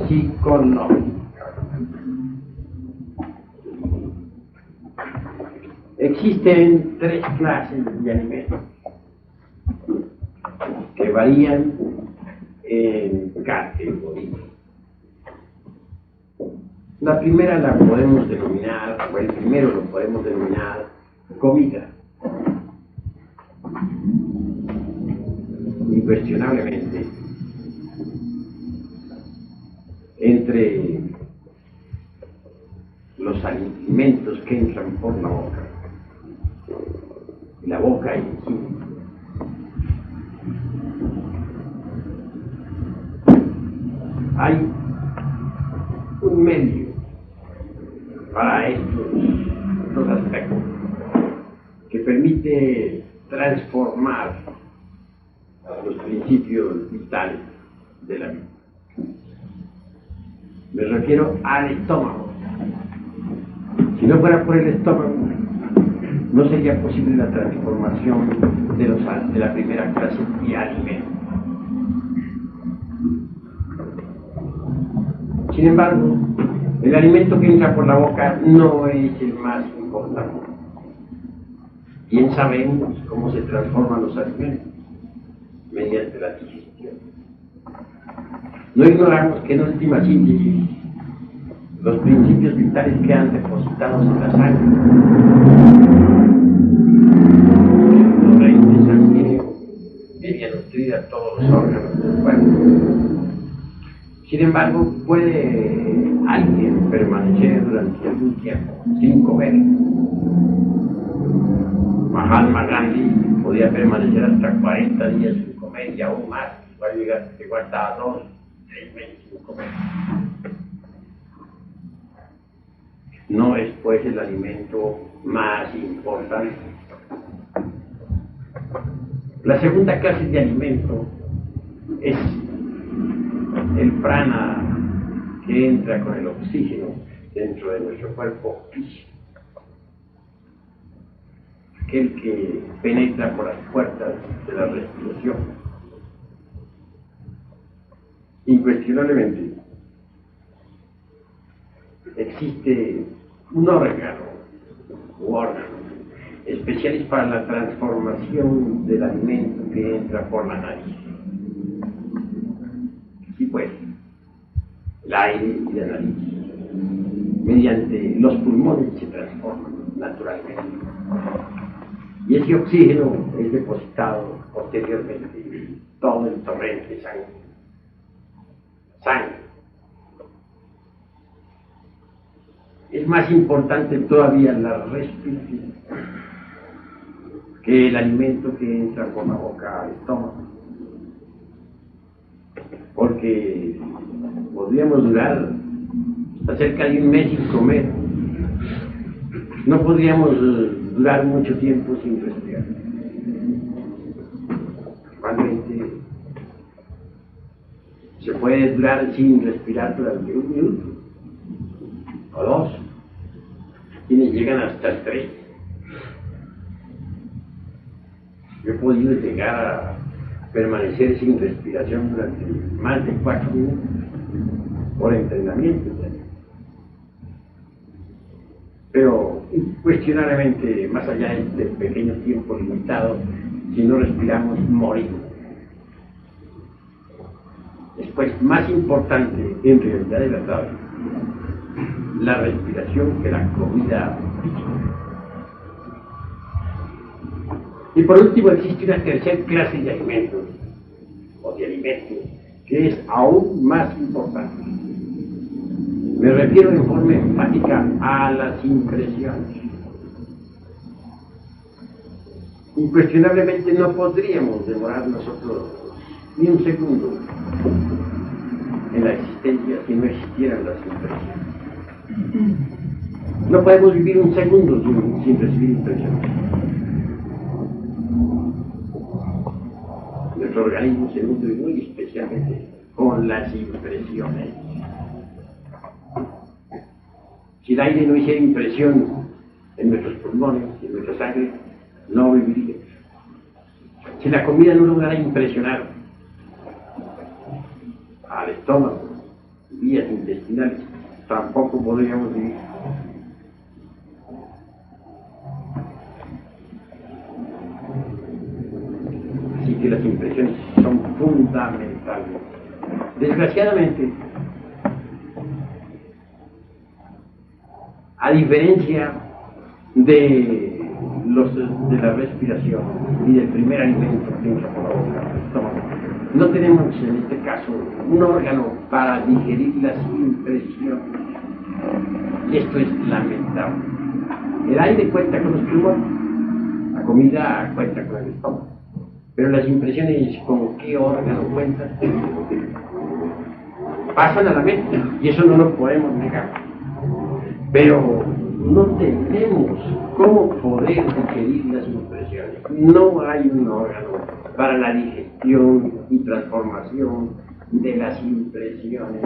psicológica. Existen tres clases de alimentos que varían en categoría. La primera la podemos denominar, o el primero lo podemos denominar comida. Incuestionablemente, entre los alimentos que entran por la boca, y la boca en sí, hay un medio para estos dos aspectos que permite transformar los principios vitales de la vida. Me refiero al estómago. Si no fuera por el estómago, no sería posible la transformación de la primera clase de alimentos. Sin embargo, el alimento que entra por la boca no es el más importante. Bien sabemos cómo se transforman los alimentos mediante la digestión. No ignoramos que en última síntesis los principios vitales quedan depositados en la sangre, el torrente sanguíneo viene a nutrir a todos los órganos del cuerpo. Sin embargo, puede alguien permanecer durante algún tiempo sin comer. Mahatma Gandhi podía permanecer hasta 40 días sin comer y aún más, llegó hasta 2, 3 meses sin comer. No es pues el alimento más importante. La segunda clase de alimento es el prana que entra con el oxígeno dentro de nuestro cuerpo físico, aquel que penetra por las puertas de la respiración. Incuestionablemente existe un órgano especiales para la transformación del alimento que entra por la nariz. Y pues, el aire y la nariz, mediante los pulmones, se transforman naturalmente. Y ese oxígeno es depositado posteriormente en todo el torrente sangre. Es más importante todavía la respiración que el alimento que entra por la boca al estómago. Porque podríamos durar hasta cerca de un mes sin comer. No podríamos durar mucho tiempo sin respirar. Igualmente, se puede durar sin respirar durante 1 minuto o 2. Quienes llegan hasta 3. Yo he podido llegar a permanecer sin respiración durante más de 4 minutos por entrenamiento. Pero incuestionablemente, más allá de este pequeño tiempo limitado, si no respiramos, morimos. Después, más importante en realidad de verdad, la respiración que la comida física. Y por último, existe una tercera clase de alimentos, que es aún más importante. Me refiero en forma enfática a las impresiones. Incuestionablemente no podríamos demorar nosotros ni un segundo en la existencia si no existieran las impresiones. No podemos vivir un segundo sin recibir impresiones. Nuestro organismo se nutre muy especialmente con las impresiones. Si el aire no hiciera impresión en nuestros pulmones, en nuestra sangre, no viviría. Si la comida no lograra impresionar al estómago, vías intestinales, tampoco podríamos vivir. Así que las impresiones son fundamentales. Desgraciadamente, a diferencia de la respiración y del primer alimento que entra por la boca, el estómago, no tenemos en este caso un órgano para digerir las impresiones. Y esto es lamentable. El aire cuenta con los pulmones, la comida cuenta con el estómago, pero las impresiones, ¿con qué órgano cuentan? Pasan a la mente, y eso no lo podemos negar. Pero no tenemos cómo poder digerir las impresiones. No hay un órgano para la digestión y transformación de las impresiones.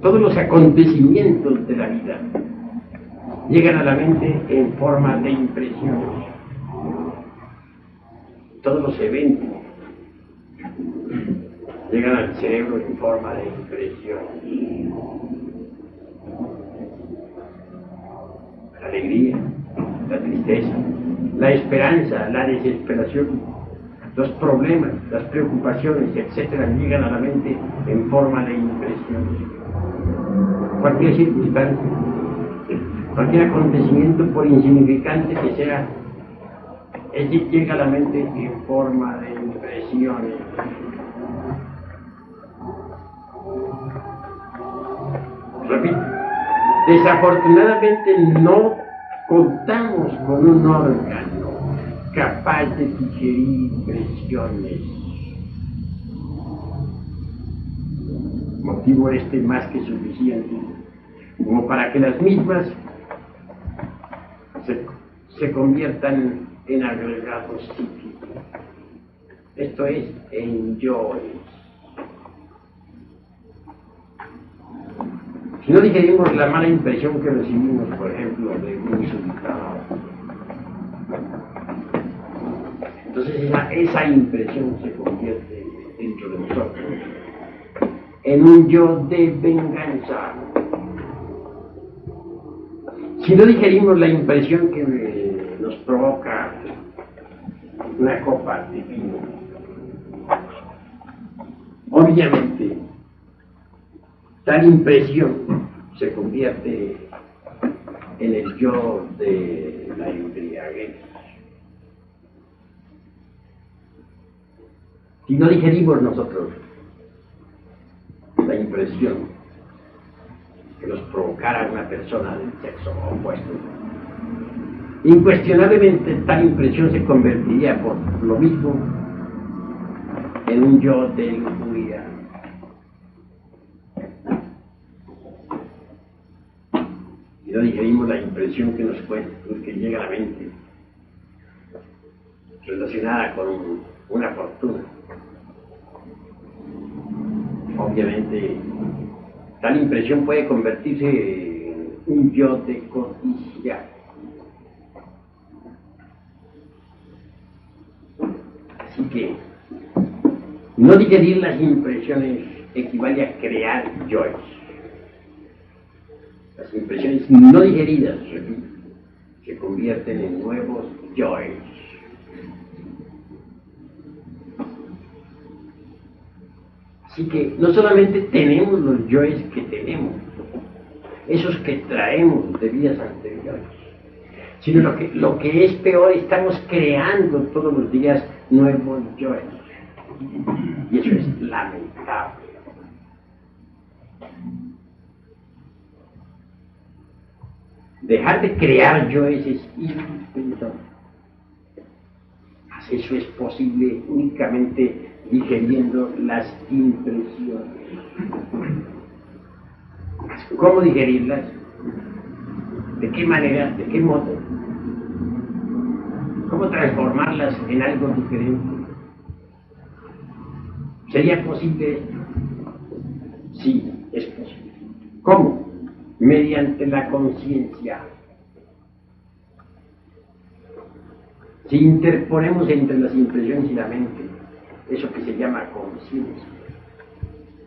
Todos los acontecimientos de la vida llegan a la mente en forma de impresiones. Todos los eventos llegan al cerebro en forma de impresión. La alegría, la tristeza, la esperanza, la desesperación, los problemas, las preocupaciones, etcétera, llegan a la mente en forma de impresiones. Cualquier circunstancia, cualquier acontecimiento, por insignificante que sea, llega a la mente en forma de impresiones. Repito, desafortunadamente no contamos con un órgano capaz de digerir impresiones. Motivo este más que suficiente como para que las mismas se conviertan en agregados psíquicos. Esto es, en yoes. Si no digerimos la mala impresión que recibimos, por ejemplo, de un insultado, entonces esa impresión se convierte dentro de nosotros en un yo de venganza. Si no digerimos la impresión que nos provoca una copa de vino, obviamente tal impresión se convierte en el yo de la embriaguez. Si no digerimos nosotros la impresión que nos provocara una persona del sexo opuesto, incuestionablemente tal impresión se convertiría por lo mismo en un yo de lujuria. Si no digerimos la impresión que llega a la mente relacionada con una fortuna, obviamente tal impresión puede convertirse en un yo de codicia. Así que no digerir las impresiones equivale a crear yoes. Las impresiones no digeridas, repito, se convierten en nuevos yoes. Así que no solamente tenemos los yoes que tenemos, esos que traemos de vidas anteriores, sino lo que es peor, estamos creando todos los días nuevos yoes. Y eso es lamentable. Dejar de crear yoes es impensable. Eso es posible únicamente digeriendo las impresiones. ¿Cómo digerirlas? ¿De qué manera? ¿De qué modo? ¿Cómo transformarlas en algo diferente? ¿Sería posible esto? Sí, es posible. ¿Cómo? Mediante la conciencia. Si interponemos entre las impresiones y la mente, eso que se llama conciencia,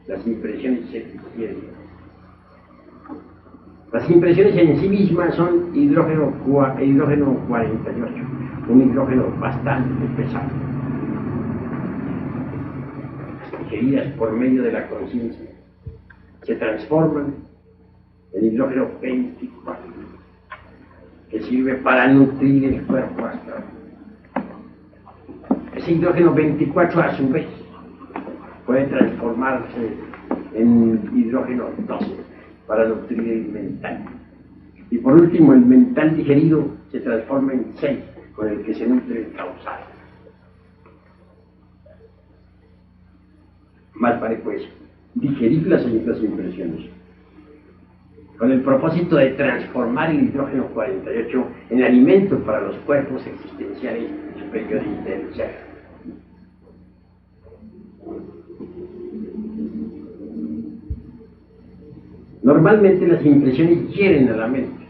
las impresiones se difieren. Las impresiones en sí mismas son hidrógeno 48, un hidrógeno bastante pesado, digeridas por medio de la conciencia, se transforman en hidrógeno 24, que sirve para nutrir el cuerpo astral. Ese hidrógeno 24 a su vez puede transformarse en hidrógeno 12 para nutrir el mental. Y por último, el mental digerido se transforma en 6, con el que se nutre el causal. Más vale pues digerir las impresiones, con el propósito de transformar el hidrógeno 48 en alimento para los cuerpos existenciales superiores del ser. Normalmente las impresiones hieren a la mente,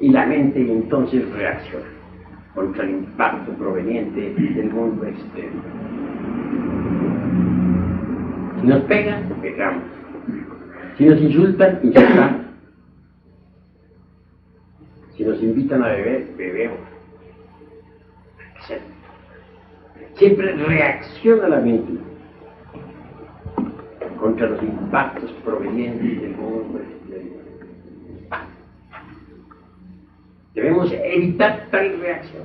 y la mente entonces reacciona contra el impacto proveniente del mundo externo. Si nos pegan, pegamos. Si nos insultan, insultamos. Si nos invitan a beber, bebemos. Siempre reacciona la mente contra los impactos provenientes del mundo exterior. Debemos evitar tal reacción.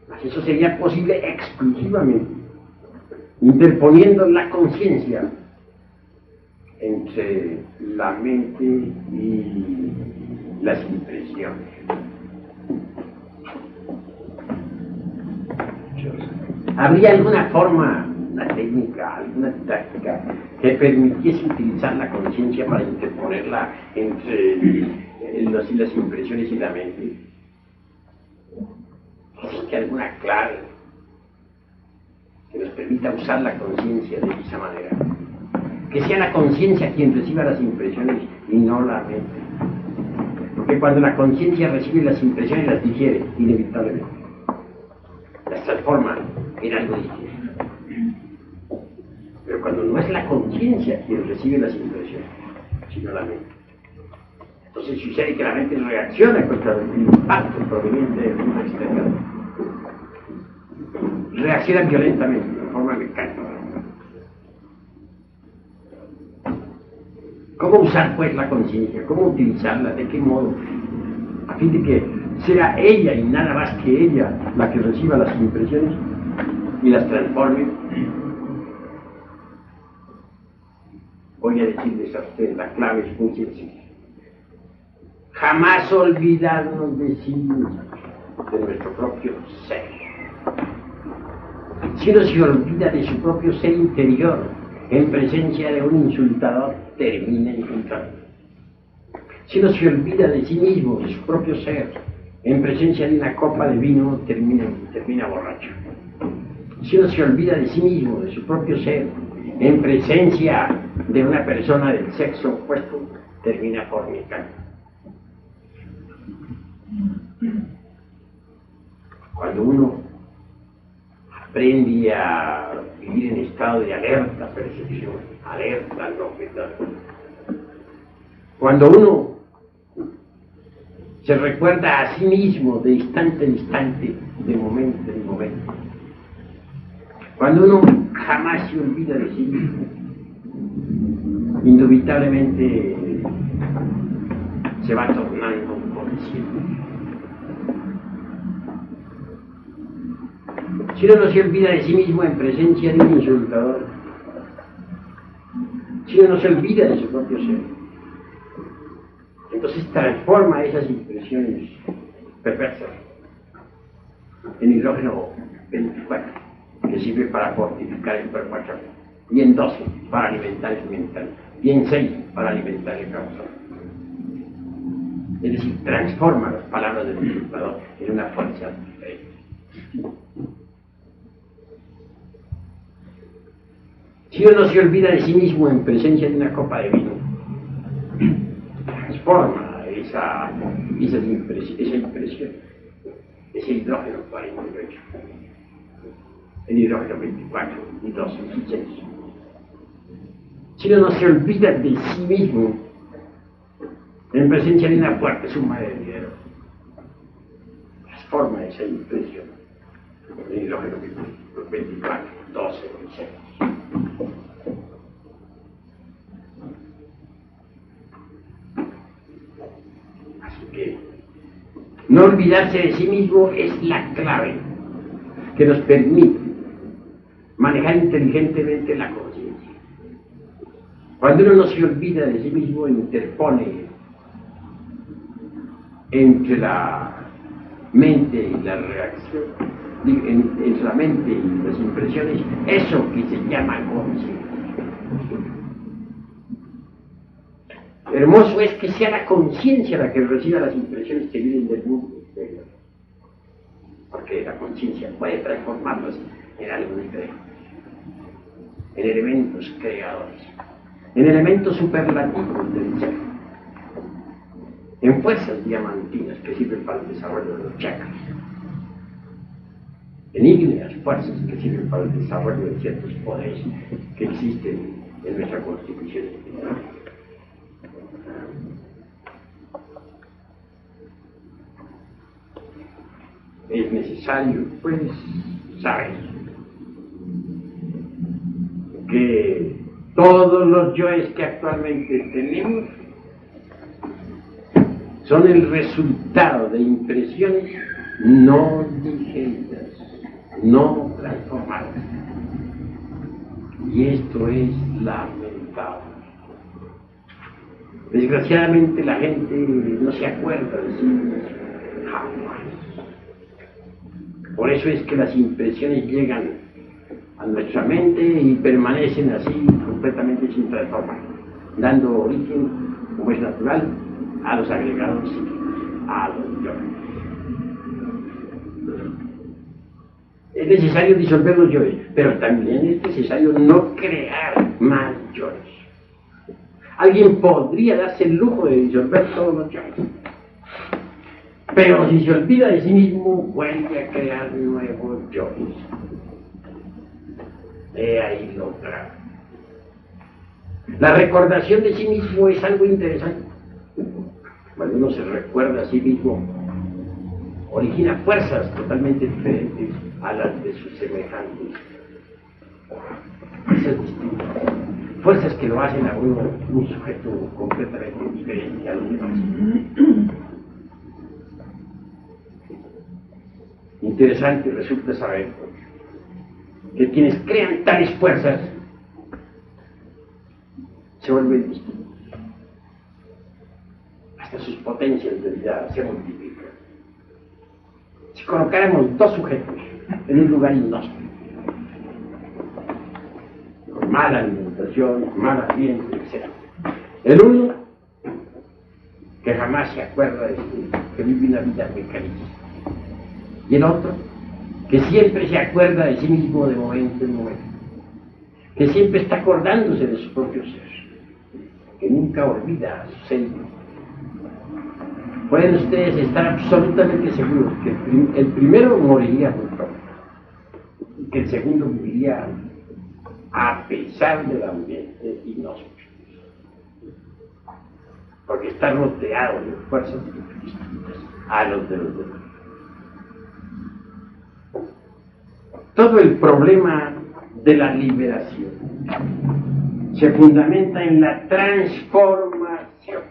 Mas eso sería posible exclusivamente interponiendo la conciencia entre la mente y las impresiones. ¿Habría alguna forma, una técnica, alguna táctica que permitiese utilizar la conciencia para interponerla entre las impresiones y la mente? ¿Existe alguna clave que nos permita usar la conciencia de esa manera? Que sea la conciencia quien reciba las impresiones y no la mente. Porque cuando la conciencia recibe las impresiones, las digiere inevitablemente, las transforma en algo distinto. Pero cuando no es la conciencia quien recibe las impresiones, sino la mente, entonces sucede que la mente reacciona contra el impacto proveniente del mundo exterior. Reacciona violentamente, de forma mecánica. ¿Cómo usar pues la conciencia? ¿Cómo utilizarla? ¿De qué modo? A fin de que sea ella y nada más que ella la que reciba las impresiones y las transforme. Voy a decirles a ustedes, la clave es muy sencilla. Jamás olvidarnos de sí mismos, de nuestro propio ser. Si uno se olvida de su propio ser interior en presencia de un insultador, termina insultando. Si uno se olvida de sí mismo, de su propio ser, en presencia de una copa de vino, termina borracho. Si uno se olvida de sí mismo, de su propio ser, en presencia de una persona del sexo opuesto, termina fornicando. Cuando uno aprende a vivir en estado de alerta percepción, alerta novedad, cuando uno se recuerda a sí mismo de instante en instante, de momento en momento, cuando uno jamás se olvida de sí mismo, indubitablemente se va tornando consciente. Si uno no se olvida de sí mismo en presencia de un insultador, si uno no se olvida de su propio ser, entonces transforma esas impresiones perversas en hidrógeno 24, que sirve para fortificar el cuerpo astral, y en 12 para alimentar el mental, y en 6 para alimentar el causal. Es decir, transforma las palabras del insultador en una fuerza diferente. Si uno no se olvida de sí mismo en presencia de una copa de vino, transforma esa impresión es el hidrógeno 48, el hidrógeno 24 y 12 y 6. Si uno no se olvida de sí mismo, en presencia de una fuerte suma de dinero, transforma esa impresión en hidrógeno 24, 12 y 6. Así que no olvidarse de sí mismo es la clave que nos permite manejar inteligentemente la conciencia. Cuando uno no se olvida de sí mismo, interpone entre la mente y la reacción, entre la mente y las impresiones, eso que se llama conciencia. Hermoso es que sea la conciencia la que reciba las impresiones que vienen del mundo exterior, porque la conciencia puede transformarlas en algo diferente, en elementos creadores, en elementos superlativos del ser, en fuerzas diamantinas que sirven para el desarrollo de los chakras, en ígneas fuerzas que sirven para el desarrollo de ciertos poderes que existen en nuestra constitución espiritual. Es necesario, pues, saber que todos los yoes que actualmente tenemos son el resultado de impresiones no digeridas, no transformadas. Y esto es lamentable. Desgraciadamente la gente no se acuerda de sí misma, jamás. Por eso es que las impresiones llegan a nuestra mente y permanecen así completamente sin transformar, dando origen, como es natural, a los agregados psíquicos, a los yoes. Es necesario disolver los yoes, pero también es necesario no crear más yoes. Alguien podría darse el lujo de disolver todos los yoes, pero si se olvida de sí mismo, vuelve a crear nuevos yoes. He ahí lo grave. La recordación de sí mismo es algo interesante. Cuando uno se recuerda a sí mismo, origina fuerzas totalmente diferentes a las de sus semejantes. Fuerzas distintas. Fuerzas que lo hacen a uno un sujeto completamente diferente a los demás. Interesante resulta saber que quienes crean tales fuerzas se vuelven distintos. Hasta sus potencias de vida se multiplican. Si colocáramos dos sujetos en un lugar inhóspito, con mala alimentación, mal ambiente, etc. El uno, que jamás se acuerda de que vive una vida mecanicista. Y el otro, que siempre se acuerda de sí mismo de momento en momento, que siempre está acordándose de su propio ser, que nunca olvida a su ser. Pueden ustedes estar absolutamente seguros que el primero moriría muy pronto y que el segundo viviría a pesar del ambiente inhóspito, porque está rodeado de fuerzas distintas a los de los demás. Todo el problema de la liberación se fundamenta en la transformación.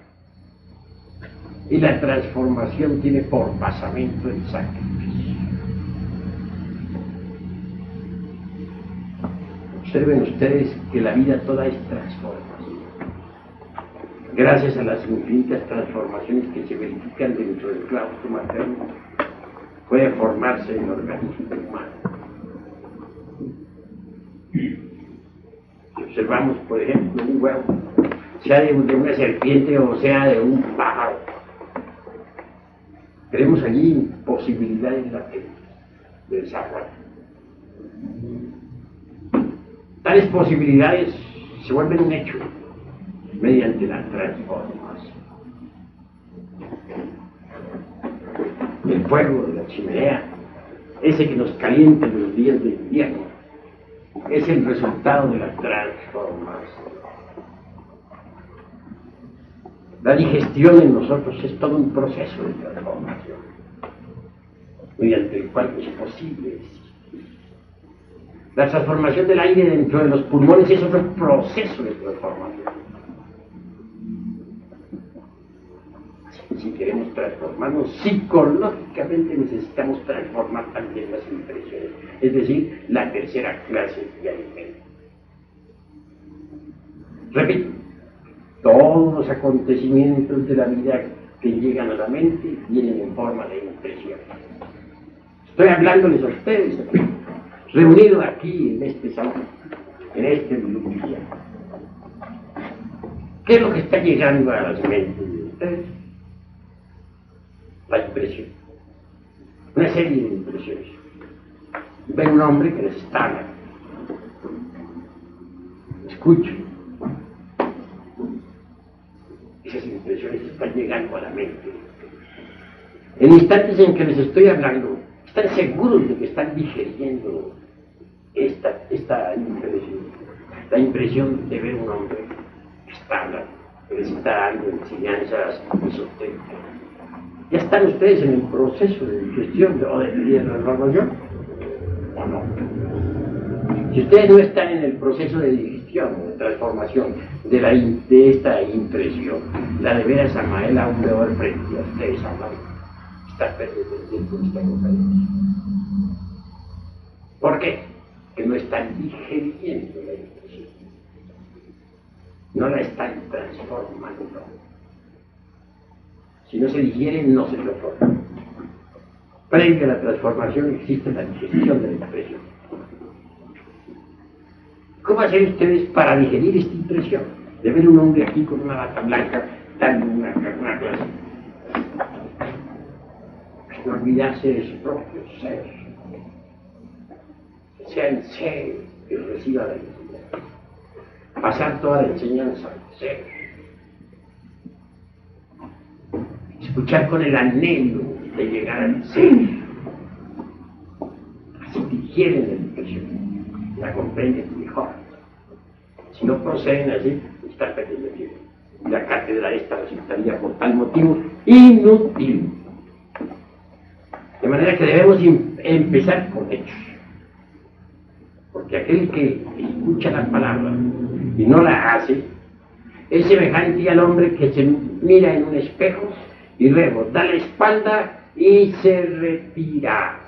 Y la transformación tiene por basamento el sacrificio. Observen ustedes que la vida toda es transformación. Gracias a las infinitas transformaciones que se verifican dentro del claustro materno, puede formarse el organismo humano. Si observamos, por ejemplo, un huevo, sea de una serpiente o sea de un pájaro, tenemos allí posibilidades latentes de desarrollo. Tales posibilidades se vuelven un hecho mediante la transformación. El fuego de la chimenea, ese que nos calienta en los días de invierno, es el resultado de la transformación. La digestión en nosotros es todo un proceso de transformación, mediante el cual es posible existir. La transformación del aire dentro de los pulmones es otro proceso de transformación. Si queremos transformarnos psicológicamente, necesitamos transformar también las impresiones, es decir, la tercera clase de alimento. Repito, todos los acontecimientos de la vida que llegan a la mente vienen en forma de impresión. Estoy hablándoles a ustedes, reunidos aquí en este salón, en este lugar. ¿Qué es lo que está llegando a las mentes de ustedes? La impresión, una serie de impresiones. Ven un hombre que les está hablando, escucha, esas impresiones están llegando a la mente. En instantes en que les estoy hablando, están seguros de que están digeriendo esta impresión, la impresión de ver un hombre que está hablando, que les está dando enseñanzas esotéricas. ¿Ya están ustedes en el proceso de digestión o de transformación? ¿O no? Si ustedes no están en el proceso de digestión, de transformación, de esta impresión, la de ver a Samael aún peor frente a ustedes hablando, está perdiendo el tiempo en esta conferencia. ¿Por qué? Que no están digeriendo la impresión. No la están transformando. Si no se digiere, no se transforma. Previo a la transformación existe la digestión de la impresión. ¿Cómo hacen ustedes para digerir esta impresión? De ver un hombre aquí con una bata blanca dando una clase. No olvidarse de su propio ser. Que sea el ser que reciba la enseñanza. Pasar toda la enseñanza al ser. Escuchar con el anhelo de llegar al ser. Así digieren la impresión, la comprenden mejor. Si no proceden así, están perdiendo tiempo. Y la cátedra esta resultaría por tal motivo inútil. De manera que debemos empezar con hechos. Porque aquel que escucha la palabra y no la hace, es semejante al hombre que se mira en un espejo y luego da la espalda y se retira.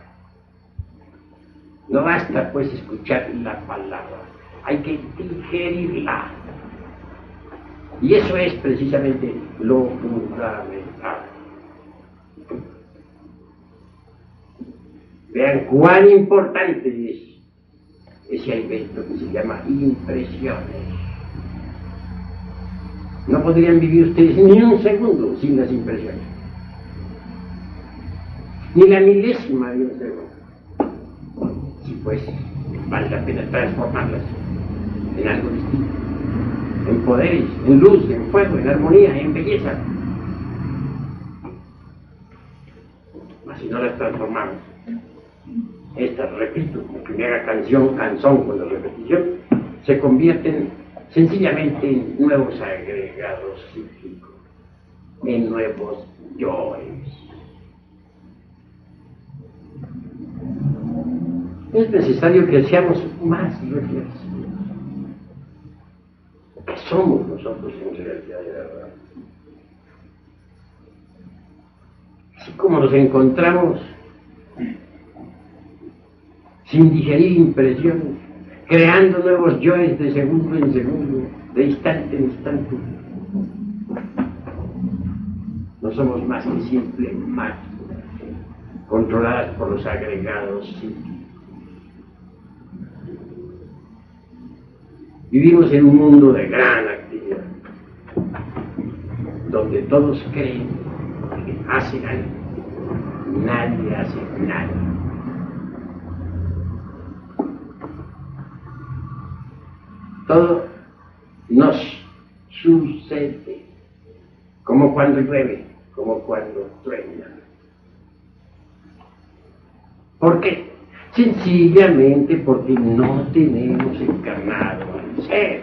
No basta pues escuchar la palabra, hay que digerirla. Y eso es precisamente lo fundamental. Vean cuán importante es ese alimento que se llama impresiones. No podrían vivir ustedes ni un segundo sin las impresiones. Ni la milésima de un segundo. Sí, pues, vale la pena transformarlas en algo distinto. En poderes, en luz, en fuego, en armonía, en belleza. Mas si no las transformamos, estas, repito, como primera canción con la repetición, se convierten sencillamente en nuevos agregados psíquicos, en nuevos yoes. Es necesario que seamos más reflexivos. ¿Qué somos nosotros en realidad de verdad? Así como nos encontramos sin digerir impresiones, creando nuevos yoes de segundo en segundo, de instante en instante. No somos más que simples máquinas, controladas por los agregados psíquicos. Vivimos en un mundo de gran actividad, donde todos creen que hacen algo, nadie hace nada. Todo nos sucede, como cuando llueve, como cuando truena. ¿Por qué? Sencillamente porque no tenemos encarnado al ser.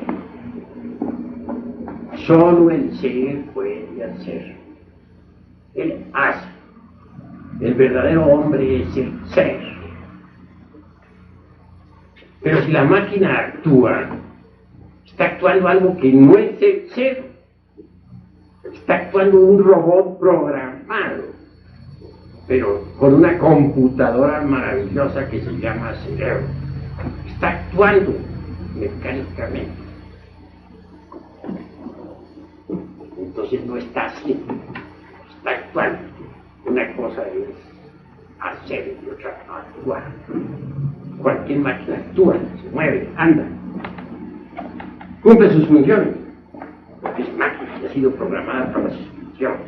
Solo el ser puede hacer. Él hace. El verdadero hombre es el ser. Pero si la máquina actúa, está actuando algo que no es el ser. Está actuando un robot programado, pero con una computadora maravillosa que se llama cerebro. Está actuando mecánicamente. Entonces no está haciendo, está actuando. Una cosa es hacer y otra actuar. Cualquier máquina actúa, se mueve, anda, cumple sus funciones, porque es máquina y ha sido programada para sus funciones.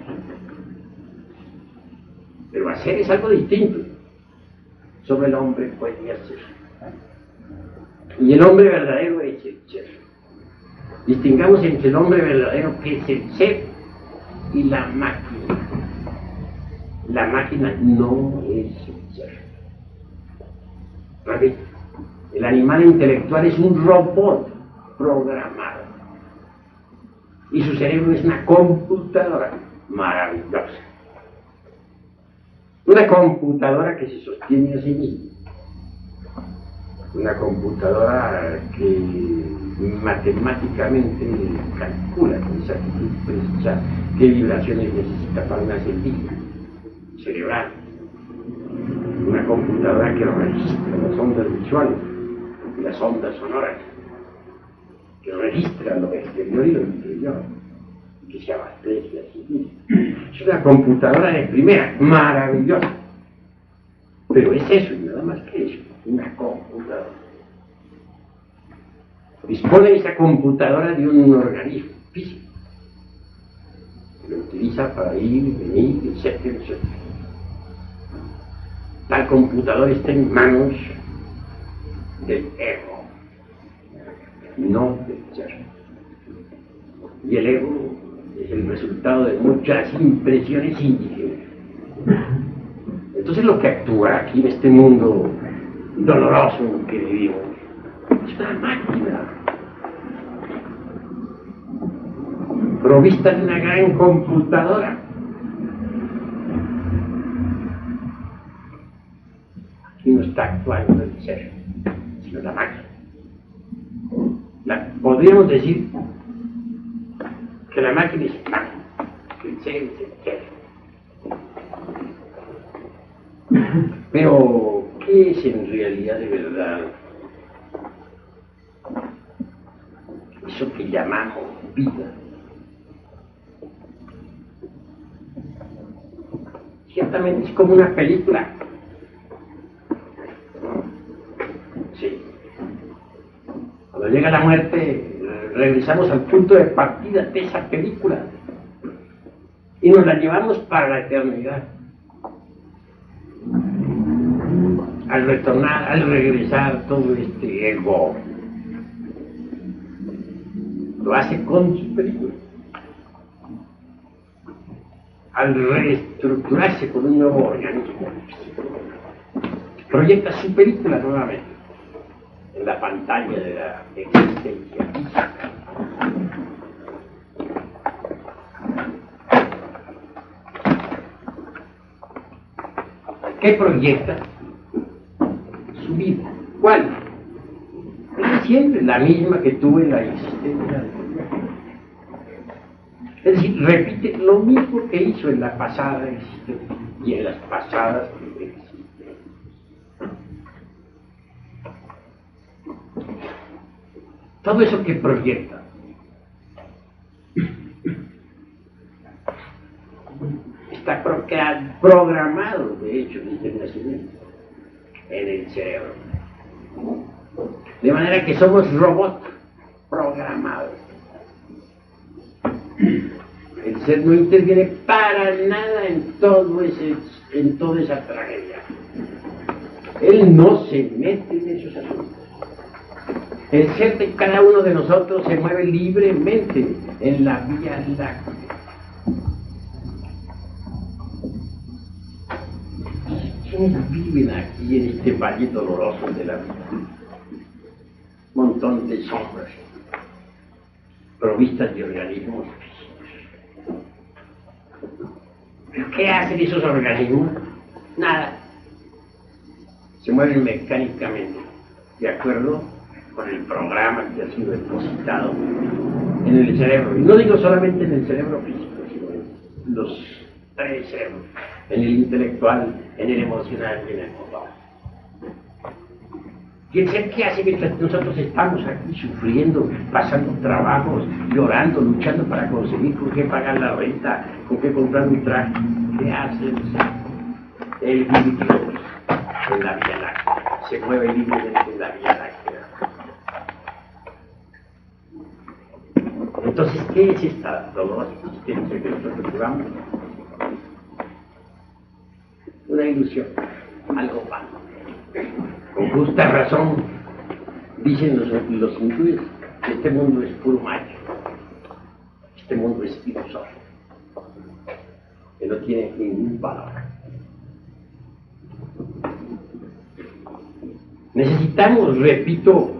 Pero hacer es algo distinto. Solo el hombre puede hacer. Y el hombre verdadero es el ser. Distingamos entre el hombre verdadero, que es el ser, y la máquina. La máquina no es el ser. Repito, el animal intelectual es un robot programado. Y su cerebro es una computadora maravillosa. Una computadora que se sostiene a sí misma. Una computadora que matemáticamente calcula con exactitud precisa qué vibraciones necesita para una célula cerebral. Una computadora que registra las ondas visuales y las ondas sonoras, que registra lo exterior y lo interior, que se abastece a sí misma. Es una computadora de primera, maravillosa. Pero es eso, y nada más que eso, una computadora. Dispone esa computadora de un organismo físico, que lo utiliza para ir, venir, etcétera, etcétera. Tal computador está en manos del ego, no del ser. Y el ego es el resultado de muchas impresiones indígenas. Entonces lo que actúa aquí en este mundo doloroso que vivimos es una máquina provista de una gran computadora. Aquí no está actuando el ser, sino la máquina. Podríamos decir que la máquina es máquina, que el ser es el ser. Pero, ¿qué es en realidad de verdad eso que llamamos vida? Ciertamente es como una película. Sí. Cuando llega la muerte, regresamos al punto de partida de esa película y nos la llevamos para la eternidad. Al retornar, al regresar, todo este ego lo hace con su película. Al reestructurarse con un nuevo organismo, proyecta su película nuevamente en la pantalla de la existencia física. ¿Qué proyecta? Su vida. ¿Cuál? Es siempre la misma que tuvo en la existencia. Es decir, repite lo mismo que hizo en la pasada existencia y en las pasadas existencias. Todo eso que proyecta está programado, de hecho, desde el nacimiento, en el cerebro. De manera que somos robots programados. El ser no interviene para nada en toda esa tragedia. Él no se mete en esos asuntos. El ser de cada uno de nosotros se mueve libremente en la Vía Láctea. ¿Quiénes viven aquí en este valle doloroso de la vida? Montón de sombras, provistas de organismos físicos. ¿Pero qué hacen esos organismos? Nada. Se mueven mecánicamente, de acuerdo con el programa que ha sido depositado en el cerebro. Y no digo solamente en el cerebro físico, sino en los tres cerebros, en el intelectual, en el emocional y en el motor. ¿Quién sabe qué hace mientras nosotros estamos aquí sufriendo, pasando trabajos, llorando, luchando para conseguir con qué pagar la renta, con qué comprar un traje? ¿Qué hacen? El individuo en la Vía Láctea se mueve libremente en la Vía Láctea. Entonces, ¿qué es esta dolorosa existencia que nosotros llevamos? Una ilusión, algo vano. Con justa razón dicen los hindúes que este mundo es puro maya, este mundo es ilusor, que no tiene ningún valor. Necesitamos, repito,